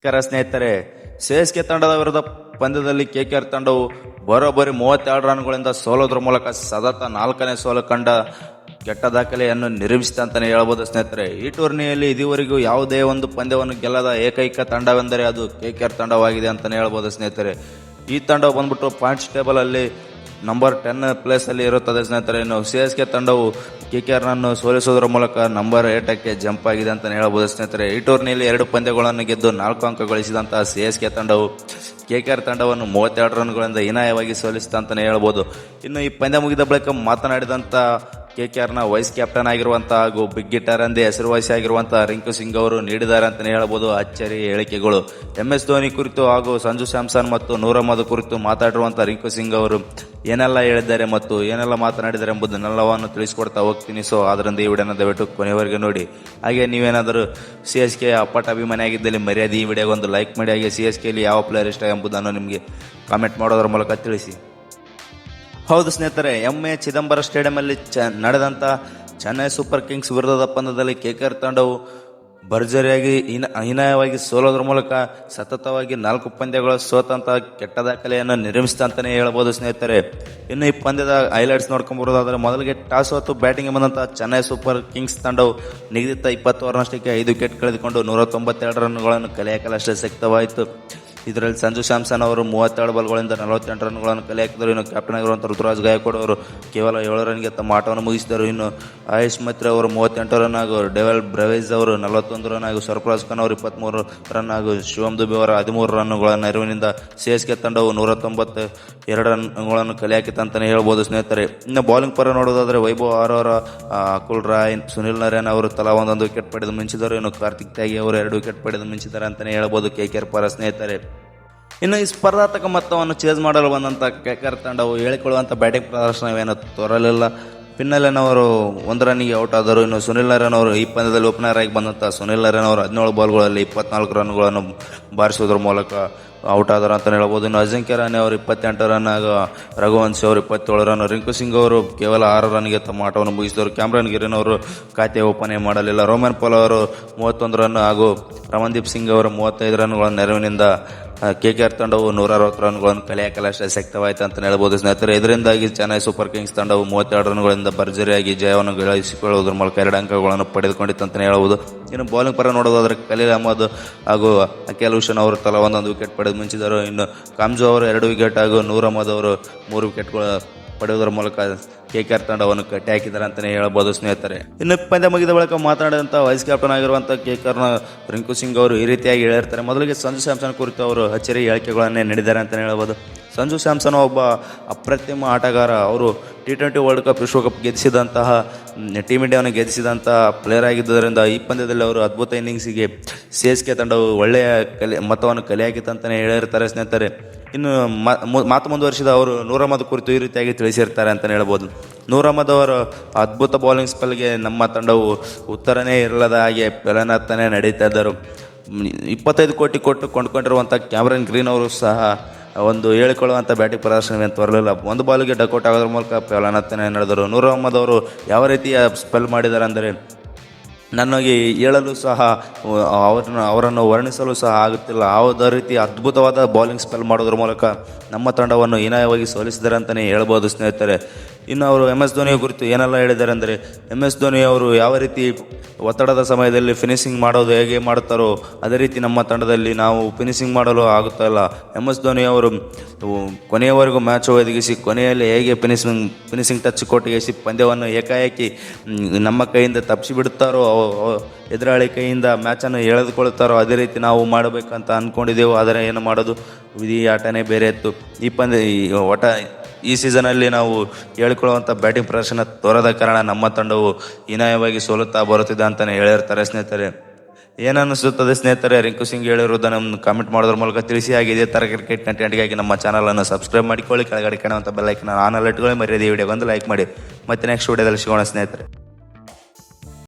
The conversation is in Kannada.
ಸ್ನೇಹಿತರೆ, ಸಿ.ಎಸ್.ಕೆ ತಂಡದ ವಿರುದ್ಧ ಪಂದ್ಯದಲ್ಲಿ ಕೆಕೆಆರ್ ತಂಡವು ಬರೋಬ್ಬರಿ 32 ರನ್ಗಳಿಂದ ಸೋಲೋದ್ರ ಮೂಲಕ ಸತತ 4ನೇ ಸೋಲು ಕಂಡ ಕೆಟ್ಟ ದಾಖಲೆಯನ್ನು ನಿರ್ಮಿಸಿದೆ ಅಂತಾನೆ ಹೇಳ್ಬೋದು ಸ್ನೇಹಿತರೆ. ಈ ಟೂರ್ನಿಯಲ್ಲಿ ಇದುವರೆಗೂ ಯಾವುದೇ ಒಂದು ಪಂದ್ಯವನ್ನು ಗೆಲ್ಲದ ಏಕೈಕ ತಂಡವೆಂದರೆ ಅದು ಕೆಕೆಆರ್ ತಂಡವಾಗಿದೆ ಅಂತಾನೆ ಹೇಳ್ಬೋದು ಸ್ನೇಹಿತರೆ. ಈ ತಂಡ ಬಂದ್ಬಿಟ್ಟು ಪಾಯಿಂಟ್ಸ್ ಟೇಬಲ್ ಅಲ್ಲಿ ನಂಬರ್ 10 ಪ್ಲೇಸ್ ಅಲ್ಲಿ ಇರುತ್ತದೆ ಸ್ನೇಹಿತರೆ. ಇನ್ನು ಸಿ.ಎಸ್.ಕೆ ತಂಡವು ಕೆಕೆಆರ್ನನ್ನು ಸೋಲಿಸುವುದರ ಮೂಲಕ ನಂಬರ್ 8ಕ್ಕೆ ಜಂಪ್ ಆಗಿದೆ ಅಂತ ಹೇಳಬಹುದು ಸ್ನೇಹಿತರೆ. ಈ ಟೂರ್ನಿಯಲ್ಲಿ 2 ಪಂದ್ಯಗಳನ್ನು ಗೆದ್ದು 4 ಅಂಕ ಗಳಿಸಿದಂತಹ ಸಿ.ಎಸ್.ಕೆ ತಂಡವು ಕೆಕೆಆರ್ ತಂಡವನ್ನು 32 ರನ್ಗಳಿಂದ ಹೀನಾಯವಾಗಿ ಸೋಲಿಸಿದ ಅಂತಾನೆ ಹೇಳ್ಬೋದು. ಇನ್ನು ಈ ಪಂದ್ಯ ಮುಗಿದ ಬಳಿಕ ಮಾತನಾಡಿದಂತ ಕೆಕೆಆರ್ನ ವೈಸ್ ಕ್ಯಾಪ್ಟನ್ ಆಗಿರುವಂತಹ ಹಾಗೂ ಬಿಗ್ ಹಿಟ್ಟರ್ ಎಂದೇ ಹೆಸರುವಾಸಿ ಆಗಿರುವಂತಹ ರಿಂಕು ಸಿಂಗ್ ಅವರು ನೀಡಿದ್ದಾರೆ ಅಂತಾನೆ ಹೇಳ್ಬೋದು ಅಚ್ಚರಿ ಹೇಳಿಕೆಗಳು. MS ಧೋನಿ ಕುರಿತು ಹಾಗೂ ಸಂಜು ಸ್ಯಾಮ್ಸನ್ ಮತ್ತು ನೂರ್ ಅಹ್ಮದ್ ಕುರಿತು ಮಾತಾಡಿರುವಂತಹ ರಿಂಕು ಸಿಂಗ್ ಅವರು ಏನೆಲ್ಲ ಹೇಳಿದ್ದಾರೆ ಮತ್ತು ಏನೆಲ್ಲ ಮಾತನಾಡಿದ್ದಾರೆ ಎಂಬುದನ್ನೆಲ್ಲವನ್ನು ತಿಳಿಸ್ಕೊಡ್ತಾ ಹೋಗ್ತೀನಿ. ಸೊ ಅದರಿಂದ ಈ ವಿಡಿಯೋನ ದಯವಿಟ್ಟು ಕೊನೆಯವರೆಗೆ ನೋಡಿ. ಹಾಗೆ ನೀವೇನಾದರೂ ಸಿ.ಎಸ್.ಕೆ ಅಪ್ಪಟ ಅಭಿಮಾನಿ ಆಗಿದ್ದಲ್ಲಿ ಮರ್ಯಾದೆ ಈ ವಿಡಿಯೋಗೆ ಒಂದು ಲೈಕ್ ಮಾಡಿ. ಹಾಗೆ ಸಿ.ಎಸ್.ಕೆಯಲ್ಲಿ ಯಾವ ಪ್ಲೇಯರ್ ಇಷ್ಟ ಎಂಬುದನ್ನು ನಿಮಗೆ ಕಾಮೆಂಟ್ ಮಾಡೋದ್ರ ಮೂಲಕ ತಿಳಿಸಿ. ಹೌದು ಸ್ನೇಹಿತರೆ, MA ಚಿದಂಬರ ಸ್ಟೇಡಿಯಂನಲ್ಲಿ ನಡೆದಂತ ಚೆನ್ನೈ ಸೂಪರ್ ಕಿಂಗ್ಸ್ ವಿರುದ್ಧದ ಪಂದ್ಯದಲ್ಲಿ ಕೆಕೆಆರ್ ತಂಡವು ಭರ್ಜರಿಯಾಗಿ ಹೀನಾಯವಾಗಿ ಸೋಲೋದ್ರ ಮೂಲಕ ಸತತವಾಗಿ 4 ಪಂದ್ಯಗಳ ಸೋತಂತ ಕೆಟ್ಟ ದಾಖಲೆಯನ್ನು ನಿರ್ಮಿಸಿದ ಅಂತಾನೆ ಹೇಳ್ಬೋದು ಸ್ನೇಹಿತರೆ. ಇನ್ನು ಈ ಪಂದ್ಯದ ಹೈಲೈಟ್ಸ್ ನೋಡ್ಕೊಂಡ್ಬರೋದಾದ್ರೆ, ಮೊದಲಿಗೆ ಟಾಸ್ ಹೊತ್ತು ಬ್ಯಾಟಿಂಗ್ ಬಂದಂತಹ ಚೆನ್ನೈ ಸೂಪರ್ ಕಿಂಗ್ಸ್ ತಂಡವು ನಿಗದಿತ 20 ಓವರ್ನಷ್ಟಕ್ಕೆ 5 ವಿಕೆಟ್ ಕಳೆದುಕೊಂಡು 192 ರನ್ಗಳನ್ನು ಕಲೆಹಾಕಲಷ್ಟೇ ಶಕ್ತವಾಯಿತು. ಇದರಲ್ಲಿ ಸಂಜು ಸ್ಯಾಮ್ಸನ್ ಅವರು 32 ಬಾಲ್ಗಳಿಂದ 48 ರನ್ಗಳನ್ನು ಕಲೆ ಹಾಕಿದರು. ಇನ್ನು ಕ್ಯಾಪ್ಟನ್ ಆಗಿರುವಂತಹ ಋತುರಾಜ್ ಗಾಯಕ್ವಾಡ್ ಅವರು ಕೇವಲ 7 ರನ್ಗೆ ತಮ್ಮ ಆಟವನ್ನು ಮುಗಿಸಿದರು. ಇನ್ನು ಆಯುಷ್ ಮೈತ್ರಿ ಅವರು 38 ರನ್ ಹಾಗೂ ಡೆವೆಲ್ ಬ್ರೆವೇಜ್ ಅವರು 41 ರನ್ ಹಾಗೂ ಸರ್ಫರಾಜ್ ಖಾನ್ ಅವರು 23 ರನ್ ಹಾಗೂ ಶಿವಮ್ ದುಬೆ ಅವರ 13 ರನ್ಗಳ ನೆರವಿನಿಂದ ಸಿ.ಎಸ್.ಕೆ ತಂಡವು 192 ರನ್ಗಳನ್ನು ಕಲೆ ಹಾಕಿತಂತಾನೆ ಹೇಳ್ಬೋದು ಸ್ನೇಹಿತರೆ. ಇನ್ನು ಬೌಲಿಂಗ್ ಪರ ನೋಡೋದಾದ್ರೆ, ವೈಭವ್ ಆರೋರ, ಅಕುಲ್ ರಾಯ್, ಸುನಿಲ್ ನರೇನ್ ಅವರು ತಲಾ ಒಂದೊಂದು ವಿಕೆಟ್ ಪಡೆದು ಮಿಂಚಿದರು. ಇನ್ನು ಕಾರ್ತಿಕ್ ತ್ಯಾಗಿ ಅವರು 2 ವಿಕೆಟ್ ಪಡೆದು ಮಿಂಚಿದ್ದಾರೆ ಅಂತಾನೆ ಹೇಳ್ಬೋದು ಕೆಕೆಆರ್ ಪರ ಸ್ನೇಹಿತರೆ. ಇನ್ನು ಈ ಸ್ಪರ್ಧಾತ್ಮಕ ಮೊತ್ತವನ್ನು ಚೇಸ್ ಮಾಡಲು ಬಂದಂಥ ಕೆಕೆಆರ್ ತಂಡವು ಹೇಳಿಕೊಳ್ಳುವಂಥ ಬ್ಯಾಟಿಂಗ್ ಪ್ರದರ್ಶನವೇನು ತೋರಲಿಲ್ಲ. ಪಿನ್ನಲೆನವರು 1 ರನ್ನಿಗೆ ಔಟ್ ಆದರು. ಇನ್ನು ಸುನಿಲ್ ನರೇನ್ ಅವರು ಈ ಪಂದ್ಯದಲ್ಲಿ ಓಪನರ್ ಆಗಿ ಬಂದಂಥ ಸುನಿಲ್ ನರೇನ್ ಅವರು 17 ಬಾಲ್ಗಳಲ್ಲಿ 24 ರನ್ಗಳನ್ನು ಬಾರಿಸುವುದರ ಮೂಲಕ ಔಟ್ ಆದರು ಅಂತ ಹೇಳ್ಬೋದು. ಇನ್ನು ಅಜಿಂಕ್ಯ ರಹಾನೆ ಅವರು 28 ರನ್ ಹಾಗೂ ರಘುವಂಶಿ ಅವರು 27 ರನ್. ರಿಂಕು ಸಿಂಗ್ ಅವರು ಕೇವಲ 6 ರನ್ಗೆ ತಮ್ಮ ಆಟವನ್ನು ಮುಗಿಸಿದರು. ಕ್ಯಾಮ್ರನ್ ಗಿರಿನ್ ಅವರು ಖಾತೆ ಓಪನ್ ಮಾಡಲಿಲ್ಲ. ರೋಮನ್ ಪೋಲ್ ಅವರು 31 ರನ್ ಹಾಗೂ ರಮನ್ದೀಪ್ ಸಿಂಗ್ ಅವರು 35 ರನ್ಗಳ ನೆರವಿನಿಂದ ಕೆಕೆಆರ್ ತಂಡವು 160 ರನ್ಗಳನ್ನು ಕಲೆ ಹಾಕಲಷ್ಟೇ ಶಕ್ತವಾಯಿತು ಅಂತ ಹೇಳ್ಬೋದು ಸ್ನೇಹಿತರೆ. ಇದರಿಂದಾಗಿ ಚೆನ್ನೈ ಸೂಪರ್ ಕಿಂಗ್ಸ್ ತಂಡವು 32 ರನ್ಗಳಿಂದ ಭರ್ಜರಿಯಾಗಿ ಜಯವನ್ನು ಗಳಿಸಿಕೊಳ್ಳುವುದರ ಮೂಲಕ 2 ಅಂಕಗಳನ್ನು ಪಡೆದುಕೊಂಡಿತ್ತು ಅಂತ ಹೇಳ್ಬೋದು. ಇನ್ನು ಬೌಲಿಂಗ್ ಪರ ನೋಡೋದಾದ್ರೆ, ಖಲೀಲ್ ಅಹ್ಮದ್ ಹಾಗೂ ಅಕೇಲ್ ಹುಸೇನ್ ಅವರು ತಲಾ ಒಂದೊಂದು ವಿಕೆಟ್ ಪಡೆದು ಮಿಂಚಿದರು. ಇನ್ನು ಕಾಮ್ಜೋ ಅವರು 2 ವಿಕೆಟ್ ಹಾಗೂ ನೂರ್ ಅಹ್ಮದ್ ಅವರು 3 ವಿಕೆಟ್ಗಳು ಪಡೆಯುವುದರ ಮೂಲಕ ಕೆಕೆಆರ್ ತಂಡವನ್ನು ಕಟ್ಟಿ ಹಾಕಿದ್ದಾರೆ ಅಂತಾನೆ ಹೇಳ್ಬೋದು ಸ್ನೇಹಿತರೆ. ಇನ್ನು ಪಂದ್ಯ ಮುಗಿದ ಬಳಿಕ ಮಾತನಾಡಿದಂಥ ವೈಸ್ ಕ್ಯಾಪ್ಟನ್ ಆಗಿರುವಂಥ ಕೆಕೆಆರ್ನ ರಿಂಕು ಸಿಂಗ್ ಅವರು ಈ ರೀತಿಯಾಗಿ ಹೇಳಿರ್ತಾರೆ. ಮೊದಲಿಗೆ ಸಂಜು ಸ್ಯಾಮ್ಸನ್ ಕುರಿತು ಅವರು ಅಚ್ಚರಿ ಹೇಳಿಕೆಗಳನ್ನೇ ನೀಡಿದ್ದಾರೆ ಅಂತಲೇ ಹೇಳ್ಬೋದು. ಸಂಜು ಸ್ಯಾಮ್ಸನ್ ಒಬ್ಬ ಅಪ್ರತಿಮ ಆಟಗಾರ. ಅವರು T20 ವರ್ಲ್ಡ್ ಕಪ್ ವಿಶ್ವಕಪ್ ಗೆದ್ದಿಸಿದಂತಹ ಟೀಮ್ ಇಂಡಿಯಾವನ್ನು ಗೆದ್ದಿಸಿದಂತಹ ಪ್ಲೇಯರ್ ಆಗಿದ್ದರಿಂದ ಈ ಪಂದ್ಯದಲ್ಲಿ ಅವರು ಅದ್ಭುತ ಇನ್ನಿಂಗ್ಸಿಗೆ ಸಿ.ಎಸ್.ಕೆ ತಂಡವು ಒಳ್ಳೆಯ ಮೊತ್ತವನ್ನು ಕಲೆ ಹಾಕಿತ್ತಂತಾನೆ ಹೇಳಿರ್ತಾರೆ ಸ್ನೇಹಿತರೆ. ಇನ್ನು ಮಾತು ಮುಂದುವರಿಸಿದ ಅವರು ನೂರ್ ಅಹ್ಮದ್ ಕುರಿತು ಈ ರೀತಿಯಾಗಿ ತಿಳಿಸಿರ್ತಾರೆ ಅಂತಲೇ ಹೇಳ್ಬೋದು. ನೂರ್ ಅಹ್ಮದ್ ಅವರ ಅದ್ಭುತ ಬೌಲಿಂಗ್ ಸ್ಪೆಲ್ಗೆ ನಮ್ಮ ತಂಡವು ಉತ್ತರನೇ ಇರಲದ ಹಾಗೆ ಪೆಲನತ್ತನೇ ನಡೀತಾ ಇದ್ದರು. 25 ಕೋಟಿ ಕೊಟ್ಟು ಕೊಂಡ್ಕೊಂಡಿರುವಂಥ ಕ್ಯಾಮ್ರನ್ ಗ್ರೀನ್ ಅವರು ಸಹ ಒಂದು ಹೇಳಿಕೊಳ್ಳುವಂಥ ಬ್ಯಾಟಿಂಗ್ ಪ್ರದರ್ಶನವೇನು ತೋರಲಿಲ್ಲ. 1 ಬಾಲ್ಗೆ ಡಕೌಟ್ ಆಗೋದ್ರ ಮೂಲಕ ಪೆಲನತ್ತನೇ ನಡೆದರು. ನೂರ್ ಅಹ್ಮದ್ ಅವರು ಯಾವ ರೀತಿಯ ಸ್ಪೆಲ್ ಮಾಡಿದ್ದಾರೆ ಅಂದರೆ, ನನಗೆ ಹೇಳಲು ಸಹ ಅವರನ್ನು ವರ್ಣಿಸಲು ಸಹ ಆಗುತ್ತಿಲ್ಲ. ಯಾವುದೇ ರೀತಿ ಅದ್ಭುತವಾದ ಬೌಲಿಂಗ್ ಸ್ಪೆಲ್ ಮಾಡೋದ್ರ ಮೂಲಕ ನಮ್ಮ ತಂಡವನ್ನು ಹೀನಾಯವಾಗಿ ಸೋಲಿಸಿದ್ದಾರೆ ಅಂತಲೇ ಹೇಳ್ಬೋದು ಸ್ನೇಹಿತರೆ. ಇನ್ನು ಅವರು MS ಧೋನಿ ಕುರಿತು ಏನೆಲ್ಲ ಹೇಳಿದ್ದಾರೆ ಅಂದರೆ, MS ಧೋನಿ ಅವರು ಯಾವ ರೀತಿ ಒತ್ತಡದ ಸಮಯದಲ್ಲಿ ಫಿನಿಶಿಂಗ್ ಮಾಡೋದು ಹೇಗೆ ಮಾಡುತ್ತಾರೋ ಅದೇ ರೀತಿ ನಮ್ಮ ತಂಡದಲ್ಲಿ ನಾವು ಫಿನಿಶಿಂಗ್ ಮಾಡಲು ಆಗುತ್ತಾ ಇಲ್ಲ. MS ಧೋನಿ ಅವರು ಕೊನೆಯವರೆಗೂ ಮ್ಯಾಚ್ ಒದಗಿಸಿ ಕೊನೆಯಲ್ಲಿ ಹೇಗೆ ಫಿನಿಶಿಂಗ್ ಟಚ್ ಕೊಟ್ಟಿಗೆಸಿ ಪಂದ್ಯವನ್ನು ಏಕಾಏಕಿ ನಮ್ಮ ಕೈಯಿಂದ ತಪ್ಪಿಸಿ ಬಿಡುತ್ತಾರೋ, ಎದುರಾಳಿ ಕೈಯಿಂದ ಮ್ಯಾಚನ್ನು ಎಳೆದುಕೊಳ್ಳುತ್ತಾರೋ ಅದೇ ರೀತಿ ನಾವು ಮಾಡಬೇಕಂತ ಅಂದ್ಕೊಂಡಿದ್ದೆವು. ಆದರೆ ಏನು ಮಾಡೋದು, ವಿಧಿ ಆಟನೇ ಬೇರೆ ಇತ್ತು. ಈ ಸೀಸನಲ್ಲಿ ನಾವು ಹೇಳಿಕೊಳ್ಳುವಂಥ ಬ್ಯಾಟಿಂಗ್ ಪ್ರದರ್ಶನ ತೋರದ ಕಾರಣ ನಮ್ಮ ತಂಡವು ಹೀನಾಯವಾಗಿ ಸೋಲುತ್ತಾ ಬರುತ್ತಿದೆ ಅಂತಲೇ ಹೇಳಿರ್ತಾರೆ ಸ್ನೇಹಿತರೆ. ಏನನ್ನಿಸುತ್ತದೆ ಸ್ನೇಹಿತರೆ ರಿಂಕು ಸಿಂಗ್ ಹೇಳಿರುವುದನ್ನು ಕಾಮೆಂಟ್ ಮಾಡೋದ್ರ ಮೂಲಕ ತಿಳಿಸಿ. ಹಾಗೆ ಇದೇ ಥರ ಕ್ರಿಕೆಟ್ ಕಂಟೆಂಟ್ಗಾಗಿ ನಮ್ಮ ಚಾನಲನ್ನು ಸಬ್ಸ್ಕ್ರೈಬ್ ಮಾಡಿಕೊಳ್ಳಿ. ಕೆಳಗಡೆ ಕಾಣುವಂಥ ಬೆಲ್ ಐಕಾನ್ ಆನ್ ಅಲ್ಲಿ ಇಟ್ಕೊಳ್ಳಿ. ಮರ್ಯಾದೆ ಈ ವಿಡಿಯೋಗೆ ಒಂದು ಲೈಕ್ ಮಾಡಿ. ಮತ್ತೆ ನೆಕ್ಸ್ಟ್ ವಿಡಿಯೋದಲ್ಲಿ ಸಿಗೋಣ ಸ್ನೇಹಿತರೆ.